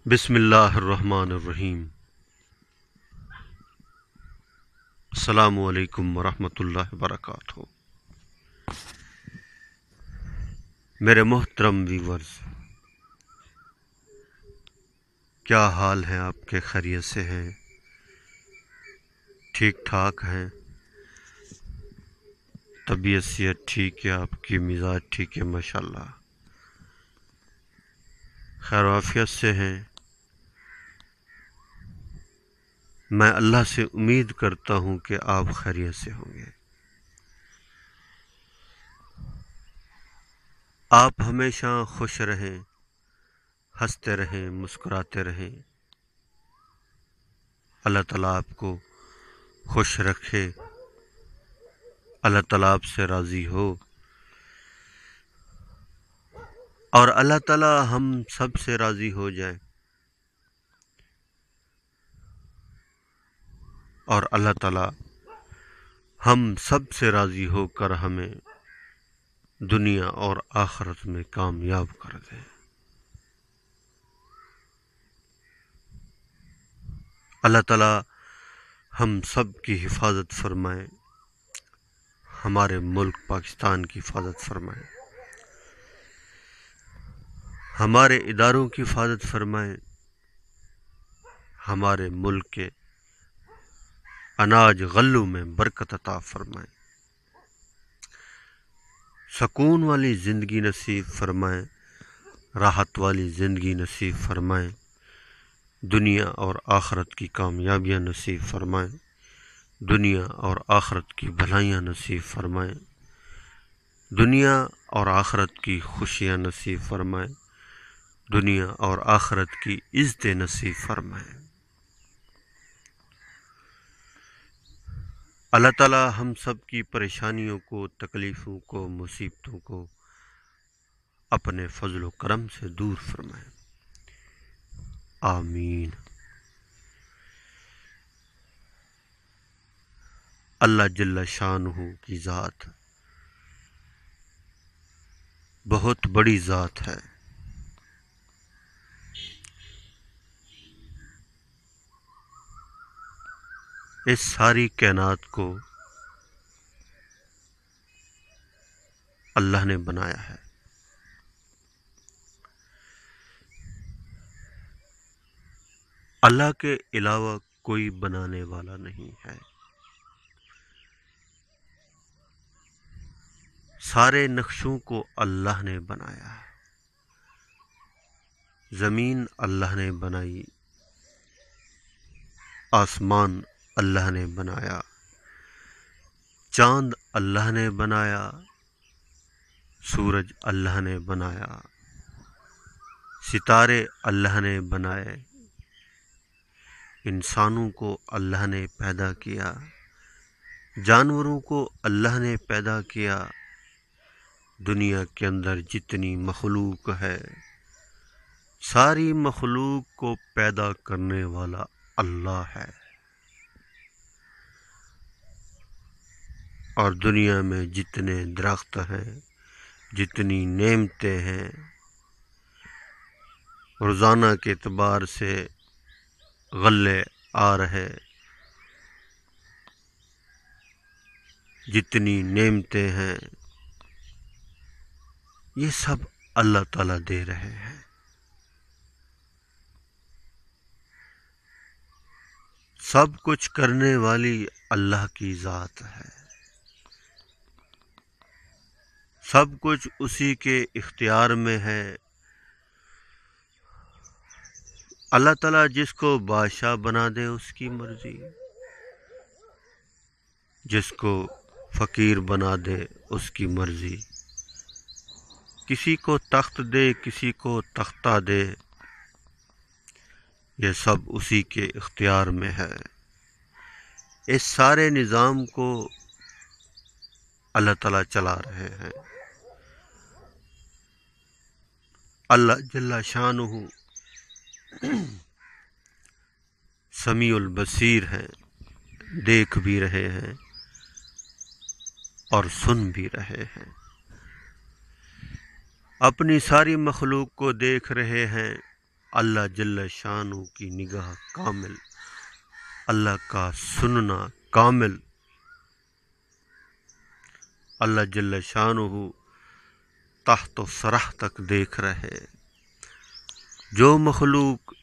بسم اللہ الرحمن الرحیم۔ السلام علیکم ورحمۃ اللہ وبرکاتہ۔ میرے محترم ویورز، کیا حال ہیں آپ کے؟ خیریت سے ہیں؟ ٹھیک ٹھاک ہیں؟ طبیعت صحت ٹھیک ہے؟ آپ کی مزاج ٹھیک ہے؟ ماشاءاللہ خیر و عافیت سے ہیں؟ میں اللہ سے امید کرتا ہوں کہ آپ خیریت سے ہوں گے۔ آپ ہمیشہ خوش رہیں، ہنستے رہیں، مسکراتے رہیں۔ اللہ تعالیٰ آپ کو خوش رکھے، اللہ تعالیٰ آپ سے راضی ہو، اور اللہ تعالیٰ ہم سب سے راضی ہو جائے، اور اللہ تعالیٰ ہم سب سے راضی ہو کر ہمیں دنیا اور آخرت میں کامیاب کر دے۔ اللہ تعالیٰ ہم سب کی حفاظت فرمائے، ہمارے ملک پاکستان کی حفاظت فرمائے، ہمارے اداروں کی حفاظت فرمائے، ہمارے ملک کے اناج غلوں میں برکت عطا فرمائے، سکون والی زندگی نصیب فرمائے، راحت والی زندگی نصیب فرمائے، دنیا اور آخرت کی کامیابیاں نصیب فرمائے، دنیا اور آخرت کی بھلائیاں نصیب فرمائے، دنیا اور آخرت کی خوشیاں نصیب فرمائے، دنیا اور آخرت کی عزتیں نصیب فرمائے۔ اللہ تعالیٰ ہم سب کی پریشانیوں کو، تکلیفوں کو، مصیبتوں کو اپنے فضل و کرم سے دور فرمائے، آمین۔ اللہ جل شانہ کی ذات بہت بڑی ذات ہے۔ اس ساری کائنات کو اللہ نے بنایا ہے۔ اللہ کے علاوہ کوئی بنانے والا نہیں ہے۔ سارے نقشوں کو اللہ نے بنایا ہے۔ زمین اللہ نے بنائی، آسمان اللہ نے بنایا، چاند اللہ نے بنایا، سورج اللہ نے بنایا، ستارے اللہ نے بنائے، انسانوں کو اللہ نے پیدا کیا، جانوروں کو اللہ نے پیدا کیا۔ دنیا کے اندر جتنی مخلوق ہے، ساری مخلوق کو پیدا کرنے والا اللہ ہے۔ اور دنیا میں جتنے درخت ہیں، جتنی نعمتیں ہیں، روزانہ کے اعتبار سے غلے آ رہے، جتنی نعمتیں ہیں، یہ سب اللہ تعالیٰ دے رہے ہیں۔ سب کچھ کرنے والی اللہ کی ذات ہے، سب کچھ اسی کے اختیار میں ہے۔ اللہ تعالیٰ جس کو بادشاہ بنا دے اس کی مرضی، جس کو فقیر بنا دے اس کی مرضی، کسی کو تخت دے، کسی کو تختہ دے، یہ سب اسی کے اختیار میں ہے۔ اس سارے نظام کو اللہ تعالیٰ چلا رہے ہیں۔ اللہ جل شانہ سمیع البصیر ہیں، دیکھ بھی رہے ہیں اور سن بھی رہے ہیں، اپنی ساری مخلوق کو دیکھ رہے ہیں، اللہ جل شانہ کی نگاہ کامل، اللہ کا سننا کامل، اللہ جل شانہ تحت و سرح تک دیکھ رہے، جو مخلوق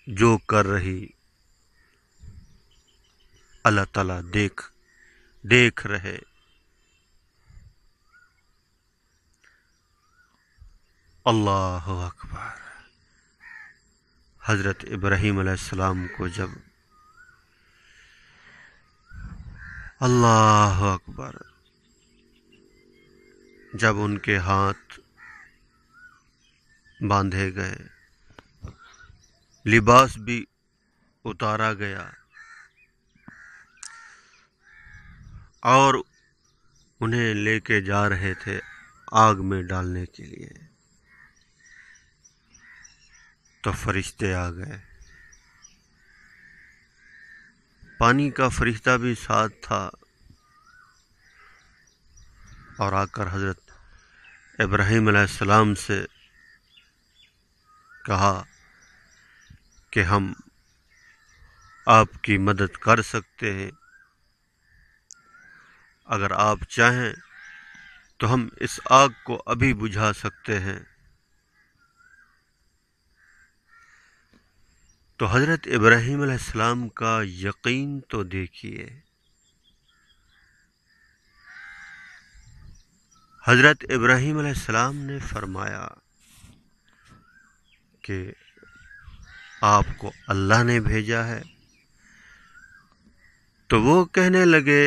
جو کر رہی اللہ تعالیٰ دیکھ رہے۔ اللہ اکبر۔ حضرت ابراہیم علیہ السلام کو اللہ اکبر، جب ان کے ہاتھ باندھے گئے، لباس بھی اتارا گیا اور انہیں لے کے جا رہے تھے آگ میں ڈالنے کے لیے، تو فرشتے آ گئے، پانی کا فرشتہ بھی ساتھ تھا، اور آ کر حضرت ابراہیم علیہ السلام سے کہا کہ ہم آپ کی مدد کر سکتے ہیں، اگر آپ چاہیں تو ہم اس آگ کو ابھی بجھا سکتے ہیں۔ تو حضرت ابراہیم علیہ السلام کا یقین تو دیکھیے، حضرت ابراہیم علیہ السلام نے فرمایا کہ آپ کو اللہ نے بھیجا ہے، تو وہ کہنے لگے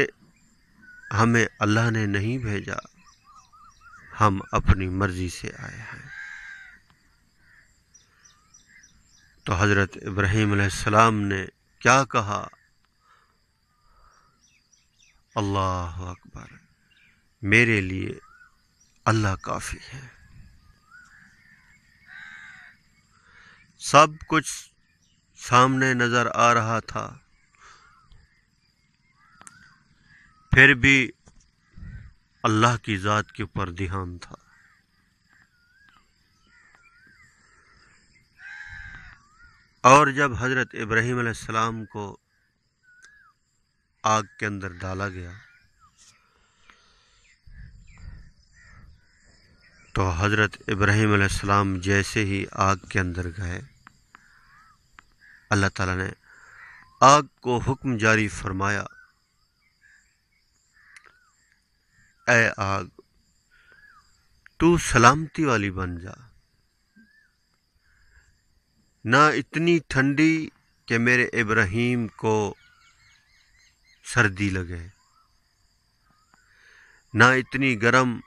ہمیں اللہ نے نہیں بھیجا، ہم اپنی مرضی سے آئے ہیں۔ تو حضرت ابراہیم علیہ السلام نے کیا کہا؟ اللہ اکبر، میرے لیے اللہ کافی ہے۔ سب کچھ سامنے نظر آ رہا تھا، پھر بھی اللہ کی ذات کے اوپر دھیان تھا۔ اور جب حضرت ابراہیم علیہ السلام کو آگ کے اندر ڈالا گیا تو حضرت ابراہیم علیہ السلام جیسے ہی آگ کے اندر گئے، اللہ تعالیٰ نے آگ کو حکم جاری فرمایا، اے آگ تو سلامتی والی بن جا، نہ اتنی ٹھنڈی کہ میرے ابراہیم کو سردی لگے، نہ اتنی گرم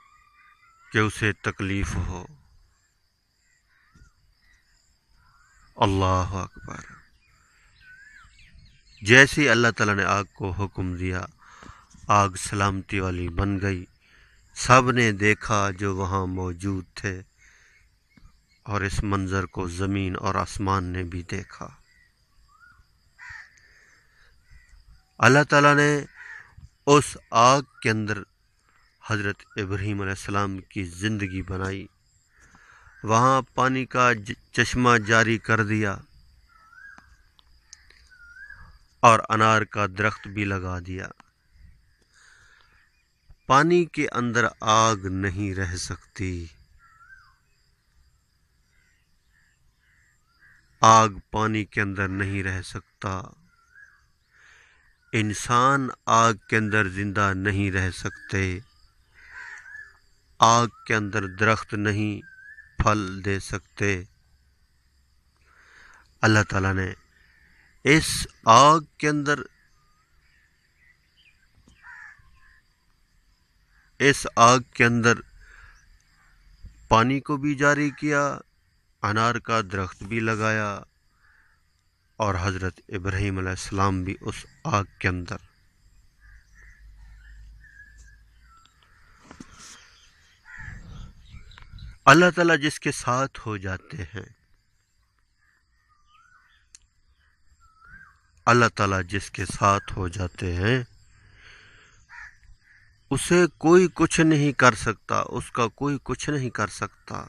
کہ اسے تکلیف ہو۔ اللہ اکبر۔ جیسے ہی اللہ تعالیٰ نے آگ کو حکم دیا، آگ سلامتی والی بن گئی۔ سب نے دیکھا جو وہاں موجود تھے، اور اس منظر کو زمین اور آسمان نے بھی دیکھا۔ اللہ تعالیٰ نے اس آگ کے اندر حضرت ابراہیم علیہ السلام کی زندگی بنائی، وہاں پانی کا چشمہ جاری کر دیا، اور انار کا درخت بھی لگا دیا۔ پانی کے اندر آگ نہیں رہ سکتی، آگ پانی کے اندر نہیں رہ سکتا، انسان آگ کے اندر زندہ نہیں رہ سکتے، آگ کے اندر درخت نہیں پھل دے سکتے۔ اللہ تعالیٰ نے اس آگ کے اندر پانی کو بھی جاری کیا، انار کا درخت بھی لگایا، اور حضرت ابراہیم علیہ السلام بھی اس آگ کے اندر۔ اللہ تعالیٰ جس کے ساتھ ہو جاتے ہیں، اللہ تعالیٰ جس کے ساتھ ہو جاتے ہیں، اسے کوئی کچھ نہیں کر سکتا، اس کا کوئی کچھ نہیں کر سکتا۔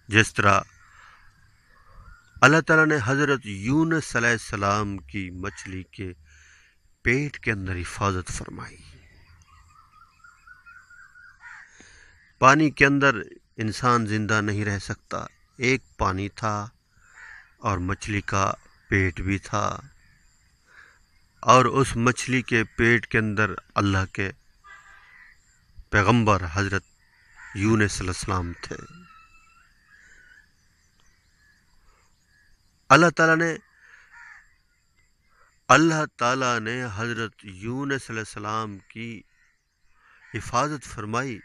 جس طرح اللہ تعالیٰ نے حضرت یونس علیہ السلام کی مچھلی کے پیٹ کے اندر حفاظت فرمائی. پانی کے اندر انسان زندہ نہیں رہ سکتا. ایک پانی تھا اور مچھلی کا پیٹ بھی تھا، اور اس مچھلی کے پیٹ کے اندر اللہ کے پیغمبر حضرت یونس علیہ السلام تھے. اللہ تعالیٰ نے حضرت یونس علیہ السلام کی حفاظت فرمائی.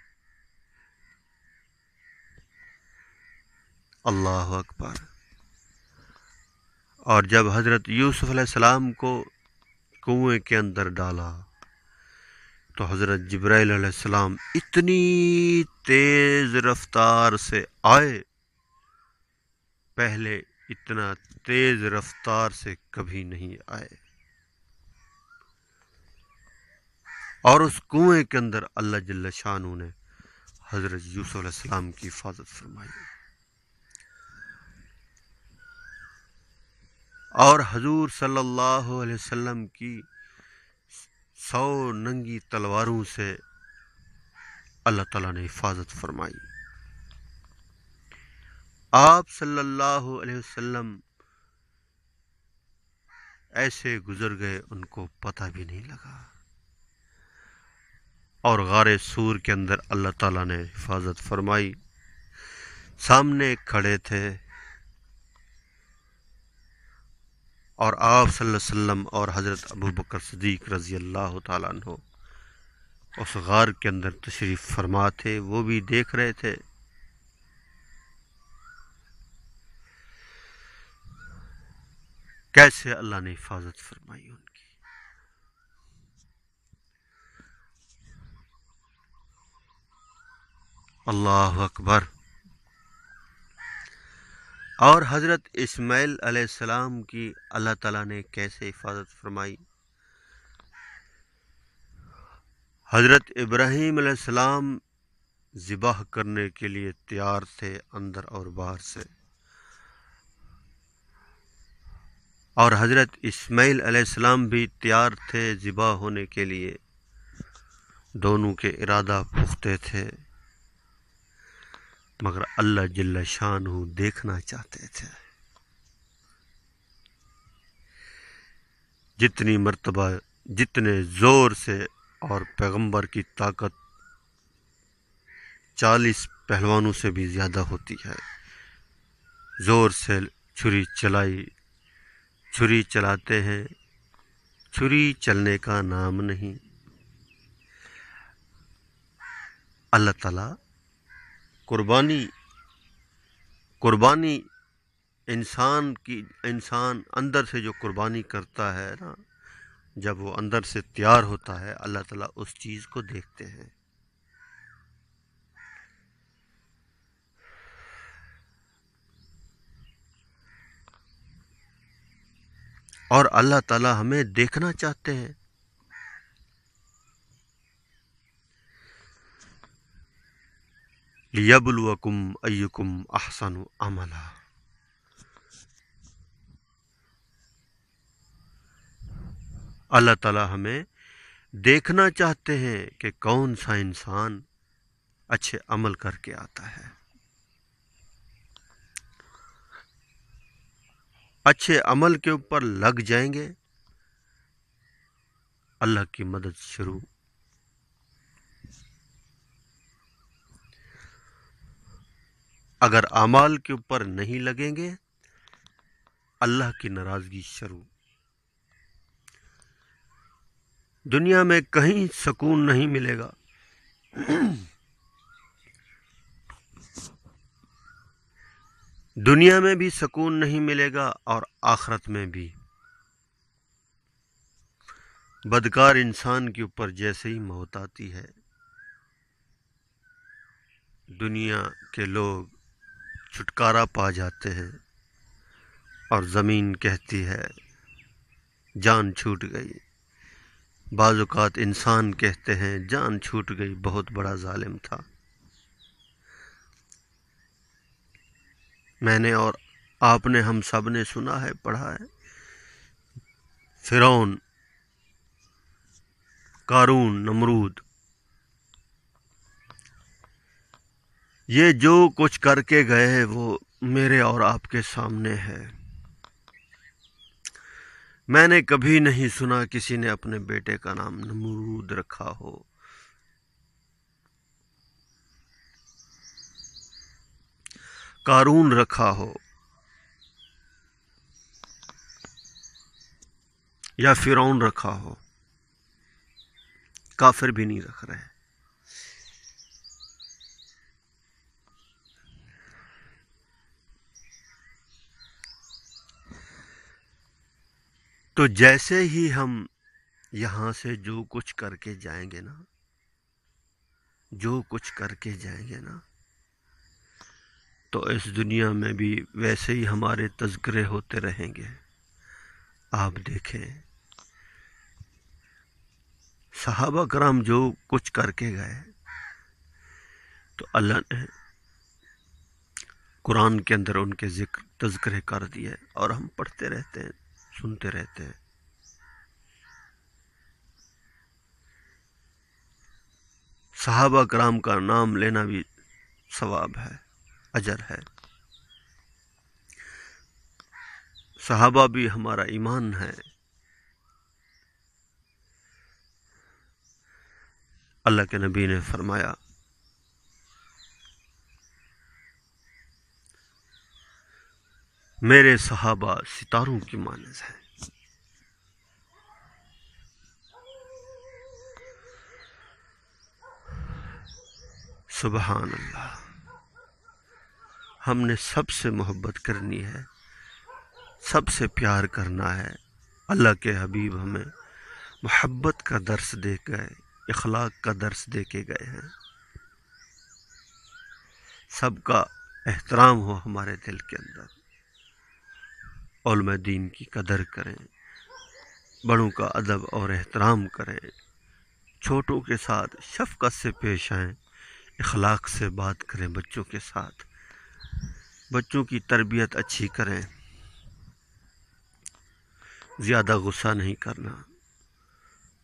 اللہ اکبر. اور جب حضرت یوسف علیہ السلام کو کنویں کے اندر ڈالا تو حضرت جبرائیل علیہ السلام اتنی تیز رفتار سے آئے، پہلے اتنا تیز رفتار سے کبھی نہیں آئے، اور اس کنویں کے اندر اللہ جل شانہ نے حضرت یوسف علیہ السلام کی حفاظت فرمائی. اور حضور صلی اللہ علیہ وسلم کی 100 ننگی تلواروں سے اللہ تعالیٰ نے حفاظت فرمائی. آپ صلی اللہ علیہ وسلم ایسے گزر گئے ان کو پتہ بھی نہیں لگا. اور غار سور کے اندر اللہ تعالیٰ نے حفاظت فرمائی. سامنے کھڑے تھے اور آپ صلی اللہ علیہ وسلم اور حضرت ابو بکر صدیق رضی اللہ تعالیٰ عنہ اس غار کے اندر تشریف فرما تھے، وہ بھی دیکھ رہے تھے. کیسے اللہ نے حفاظت فرمائی ان کی. اللہ اکبر. اور حضرت اسماعیل علیہ السلام کی اللہ تعالیٰ نے کیسے حفاظت فرمائی. حضرت ابراہیم علیہ السلام ذبح کرنے کے لیے تیار تھے اندر اور باہر سے، اور حضرت اسماعیل علیہ السلام بھی تیار تھے ذبح ہونے کے لیے. دونوں کے ارادہ پختہ تھے، مگر اللہ جل شانہ دیکھنا چاہتے تھے. جتنی مرتبہ جتنے زور سے، اور پیغمبر کی طاقت 40 پہلوانوں سے بھی زیادہ ہوتی ہے، زور سے چھری چلائی. چھری چلاتے ہیں، چھری چلنے کا نام نہیں. اللہ تعالیٰ قربانی انسان اندر سے جو قربانی کرتا ہے نا، جب وہ اندر سے تیار ہوتا ہے، اللہ تعالیٰ اس چیز کو دیکھتے ہیں. اور اللہ تعالیٰ ہمیں دیکھنا چاہتے ہیں. لِيَبْلُوَكُمْ أَيُّكُمْ أَحْسَنُ عَمَلًا. اللہ تعالیٰ ہمیں دیکھنا چاہتے ہیں کہ کون سا انسان اچھے عمل کر کے آتا ہے. اچھے عمل کے اوپر لگ جائیں گے، اللہ کی مدد شروع. اگر اعمال کے اوپر نہیں لگیں گے، اللہ کی ناراضگی شروع. دنیا میں کہیں سکون نہیں ملے گا. دنیا میں بھی سکون نہیں ملے گا اور آخرت میں بھی. بدکار انسان کے اوپر جیسے ہی موت آتی ہے، دنیا کے لوگ چھٹکارا پا جاتے ہیں اور زمین کہتی ہے جان چھوٹ گئی. بعض اوقات انسان کہتے ہیں جان چھوٹ گئی، بہت بڑا ظالم تھا. میں نے اور آپ نے، ہم سب نے سنا ہے، پڑھا ہے، فرعون، قارون، نمرود، یہ جو کچھ کر کے گئے ہیں وہ میرے اور آپ کے سامنے ہے۔ میں نے کبھی نہیں سنا کسی نے اپنے بیٹے کا نام نمرود رکھا ہو۔ قارون رکھا ہو یا فرعون رکھا ہو، کافر بھی نہیں رکھ رہے۔ تو جیسے ہی ہم یہاں سے جو کچھ کر کے جائیں گے نا، جو کچھ کر کے جائیں گے نا، تو اس دنیا میں بھی ویسے ہی ہمارے تذکرے ہوتے رہیں گے۔ آپ دیکھیں صحابہ کرام جو کچھ کر کے گئے، تو اللہ نے قرآن کے اندر ان کے ذکر تذکرے کر دیے، اور ہم پڑھتے رہتے ہیں، سنتے رہتے ہیں۔ صحابہ کرام کا نام لینا بھی ثواب ہے، اجر ہے۔ صحابہ بھی ہمارا ایمان ہے۔ اللہ کے نبی نے فرمایا، میرے صحابہ ستاروں کی مانند ہیں۔ سبحان اللہ۔ ہم نے سب سے محبت کرنی ہے، سب سے پیار کرنا ہے۔ اللہ کے حبیب ہمیں محبت کا درس دے گئے، اخلاق کا درس دے کے گئے ہیں۔ سب کا احترام ہو ہمارے دل کے اندر، علماء دین کی قدر کریں، بڑوں کا ادب اور احترام کریں، چھوٹوں کے ساتھ شفقت سے پیش آئیں، اخلاق سے بات کریں بچوں کے ساتھ، بچوں کی تربیت اچھی کریں، زیادہ غصہ نہیں کرنا۔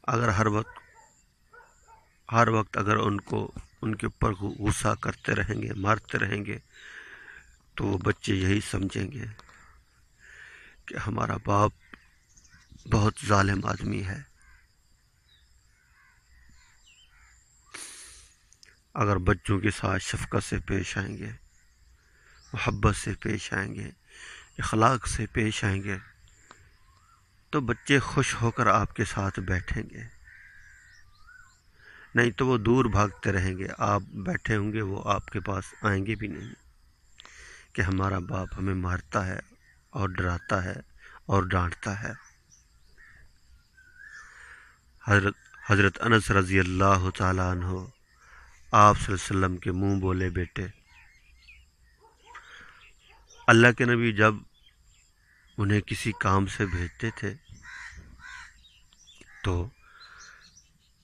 اگر ہر وقت اگر ان کے اوپر غصہ کرتے رہیں گے، مارتے رہیں گے، تو وہ بچے یہی سمجھیں گے کہ ہمارا باپ بہت ظالم آدمی ہے۔ اگر بچوں کے ساتھ شفقت سے پیش آئیں گے، محبت سے پیش آئیں گے، اخلاق سے پیش آئیں گے، تو بچے خوش ہو کر آپ کے ساتھ بیٹھیں گے۔ نہیں تو وہ دور بھاگتے رہیں گے، آپ بیٹھے ہوں گے وہ آپ کے پاس آئیں گے بھی نہیں، کہ ہمارا باپ ہمیں مارتا ہے اور ڈراتا ہے اور ڈانٹتا ہے۔ حضرت انس رضی اللہ تعالیٰ عنہ آپ صلی اللہ علیہ وسلم کے منہ بولے بیٹے، اللہ کے نبی جب انہیں کسی کام سے بھیجتے تھے تو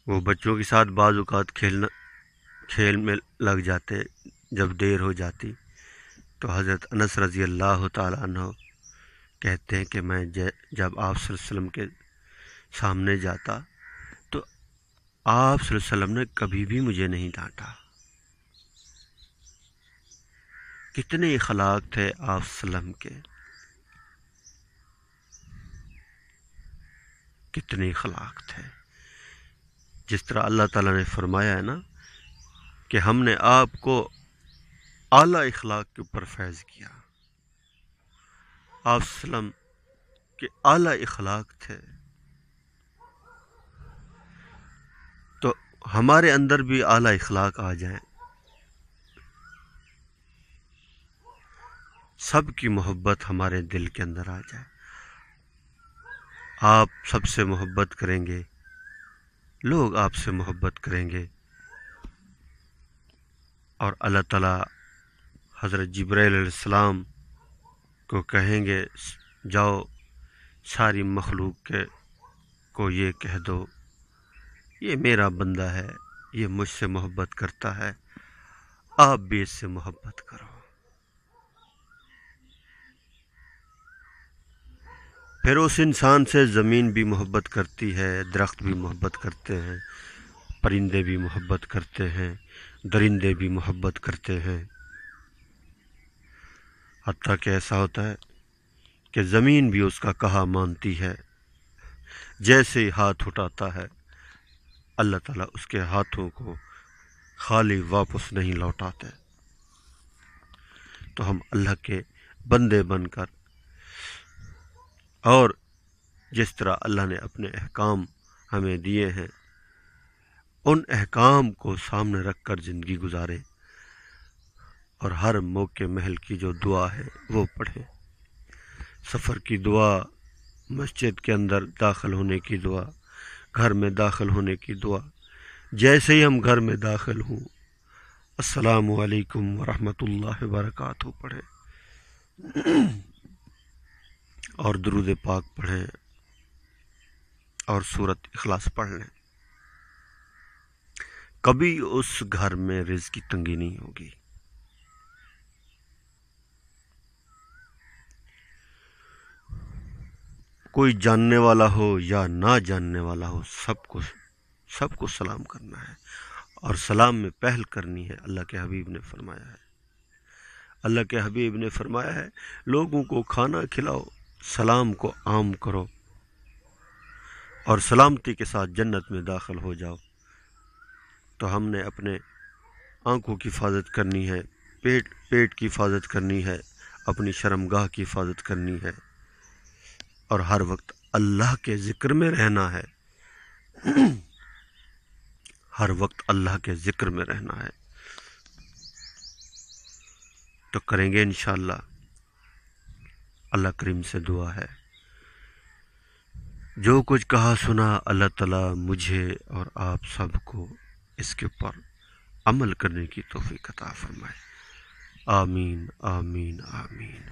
وہ بچوں کے ساتھ بعض اوقات کھیل میں لگ جاتے۔ جب دیر ہو جاتی تو حضرت انس رضی اللہ تعالیٰ عنہ کہتے ہیں کہ میں جب آپ صلی اللہ علیہ وسلم کے سامنے جاتا تو آپ صلی اللہ علیہ وسلم نے کبھی بھی مجھے نہیں ڈانٹا۔ کتنے اخلاق تھے آپ صلی اللہ علیہ وسلم کے، کتنے اخلاق تھے۔ جس طرح اللہ تعالیٰ نے فرمایا ہے نا کہ ہم نے آپ کو اعلیٰ اخلاق کے اوپر فیض کیا۔ آپ صلی اللہ علیہ وسلم کے اعلیٰ اخلاق تھے، تو ہمارے اندر بھی اعلیٰ اخلاق آ جائیں، سب کی محبت ہمارے دل کے اندر آ جائے، آپ سب سے محبت کریں گے، لوگ آپ سے محبت کریں گے، اور اللہ تعالیٰ حضرت جبرائیل علیہ السلام کو کہیں گے جاؤ ساری مخلوق کو یہ کہہ دو یہ میرا بندہ ہے، یہ مجھ سے محبت کرتا ہے، آپ بھی اس سے محبت کرو۔ پھر اس انسان سے زمین بھی محبت کرتی ہے، درخت بھی محبت کرتے ہیں، پرندے بھی محبت کرتے ہیں، درندے بھی محبت کرتے ہیں، حتیٰ کہ ایسا ہوتا ہے کہ زمین بھی اس کا کہا مانتی ہے۔ جیسے ہی ہاتھ اٹھاتا ہے اللہ تعالیٰ اس کے ہاتھوں کو خالی واپس نہیں لوٹاتے۔ تو ہم اللہ کے بندے بن کر، اور جس طرح اللہ نے اپنے احکام ہمیں دیے ہیں ان احکام کو سامنے رکھ کر زندگی گزارے، اور ہر موقع محل کی جو دعا ہے وہ پڑھے۔ سفر کی دعا، مسجد کے اندر داخل ہونے کی دعا، گھر میں داخل ہونے کی دعا، جیسے ہی ہم گھر میں داخل ہوں السلام علیکم ورحمۃ اللہ وبرکاتہ پڑھیں، اور درود پاک پڑھیں، اور سورۃ اخلاص پڑھ لیں۔ کبھی اس گھر میں رزق کی تنگی نہیں ہوگی۔ کوئی جاننے والا ہو یا نہ جاننے والا ہو، سب کو سلام کرنا ہے، اور سلام میں پہل کرنی ہے۔ اللہ کے حبیب نے فرمایا ہے لوگوں کو کھانا کھلاؤ، سلام کو عام کرو، اور سلامتی کے ساتھ جنت میں داخل ہو جاؤ۔ تو ہم نے اپنے آنکھوں کی حفاظت کرنی ہے، پیٹ کی حفاظت کرنی ہے، اپنی شرمگاہ کی حفاظت کرنی ہے، اور ہر وقت اللہ کے ذکر میں رہنا ہے، ہر وقت اللہ کے ذکر میں رہنا ہے۔ تو کریں گے انشاءاللہ۔ اللہ کریم سے دعا ہے، جو کچھ کہا سنا اللہ تعالیٰ مجھے اور آپ سب کو اس کے اوپر عمل کرنے کی توفیق عطا فرمائے۔ آمین آمین آمین۔